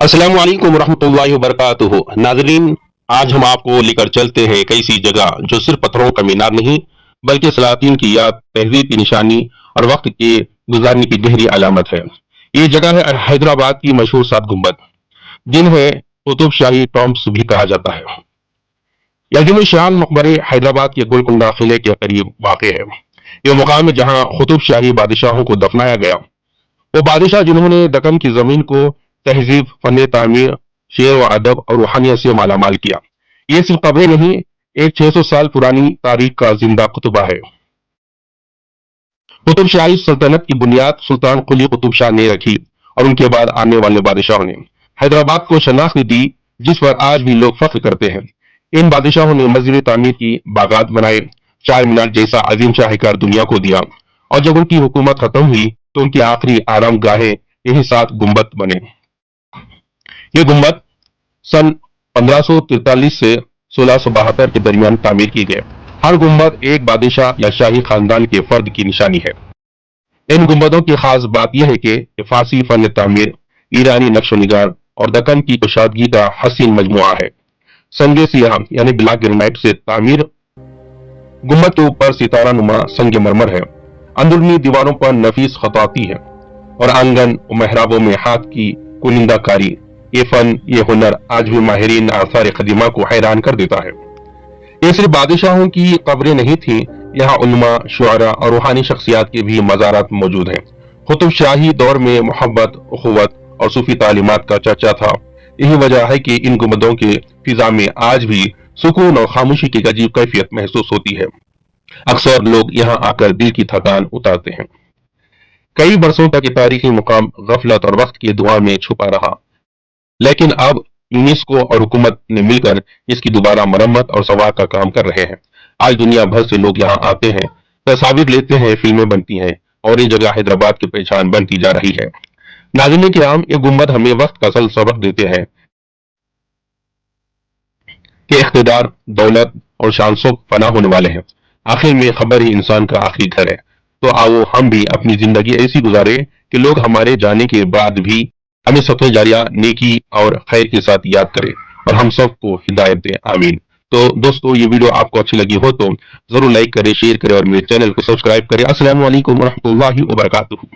अस्सलाम वालेकुम रहमतुल्लाहि व बरकातुहू। नाज़रीन, आज हम आपको लेकर चलते हैं एक ऐसी जगह जो सिर्फ पत्थरों का मीनार नहीं बल्कि सलातीन की याद, तहजीब की निशानी और वक्त के गुजारने की गहरी अलामत है। ये जगह है हैदराबाद की मशहूर सात गुंबद, जिन्हें कुतुब शाही टॉम्ब्स भी कहा जाता है। यह शान मकबरे हैदराबाद के गोलकुंडा किले के करीब वाक़ है। यह मुकाम है जहाँ कुतुब शाही बादशाहों को दफनाया गया। वो बादशाह जिन्होंने दक्कन की जमीन को तहजीब, फन तामीर, शेर व अदब और रूहानियत से मालामाल किया। ये सिर्फ कब्रें नहीं, एक 600 साल पुरानी तारीख का जिंदा कुतुबा है। कुतुब शाही सल्तनत की बुनियाद सुल्तान कुली कुतुब शाह ने रखी और उनके बाद आने वाले बादशाहों ने हैदराबाद को शनाख्त दी, जिस पर आज भी लोग फख्र करते हैं। इन बादशाहों ने मस्जिद तामीर की, बागात बनाए, चार मीनार जैसा अजीम शाहकार दुनिया को दिया, और जब उनकी हुकूमत खत्म हुई तो उनकी आखिरी आराम गाहें यही सात गुंबद बने। ये गुंबद सन 1543 से 1672 के दरमियान तामीर की गए। हर गुंबद एक बादशाह या शाही खानदान के फर्द की निशानी है। इन गुंबदों की खास बात यह है कि फारसी फन तामीर, ईरानी नक्श निगार और दक्कन की कुशादगी का हसीन मजमुआ है। संग सियाह यानी ब्लैक ग्रेनाइट से तामीर, गुंबद के ऊपर सितारा नुमा संग मरमर है। अंदरूनी दीवारों पर नफीस खताती है और आंगन और मेहराबों में हाथ की कुनिंदा कारी। ये फन, ये हुनर आज भी माहिरीन आसार कदीमा को हैरान कर देता है। ये सिर्फ बादशाहों की कब्रें नहीं थी, यहाँ उलमा, शुआरा और रूहानी शख्सियात के भी मज़ारात मौजूद हैं। कुतुब शाही दौर में मोहब्बत, उखुवत और सूफी तालीमात का चर्चा था। यही वजह है कि इन गुंबदों के फिजा में आज भी सुकून और खामोशी की अजीब कैफियत महसूस होती है। अक्सर लोग यहाँ आकर दिल की थकान उतारते हैं। कई बरसों तक ये तारीखी मुकाम गफलत और वक्त की दुआ में छुपा रहा, लेकिन अब यूनेस्को और हुकूमत ने मिलकर इसकी दोबारा मरम्मत और सवार का काम कर रहे हैं। आज दुनिया भर से लोग यहाँ आते हैं, तस्वीर लेते हैं, फिल्में बनती हैं और ये जगह हैदराबाद की पहचान बनती जा रही है। नाज़रीन किराम, ये गुंबद हमें वक्त का असल सबक देते हैं कि इख्तिदार, दौलत और शान सब फना होने वाले हैं। आखिर में खबर ही इंसान का आखिरी घर है। तो आओ हम भी अपनी जिंदगी ऐसी गुजारे कि लोग हमारे जाने के बाद भी हमें सदक़े जारिया, नेकी और खैर के साथ याद करें और हम सबको हिदायत दें। आमीन। तो दोस्तों, ये वीडियो आपको अच्छी लगी हो तो जरूर लाइक करें, शेयर करें और मेरे चैनल को सब्सक्राइब करें। अस्सलाम वालेकुम रहमतुल्लाहि व बरकातुहू।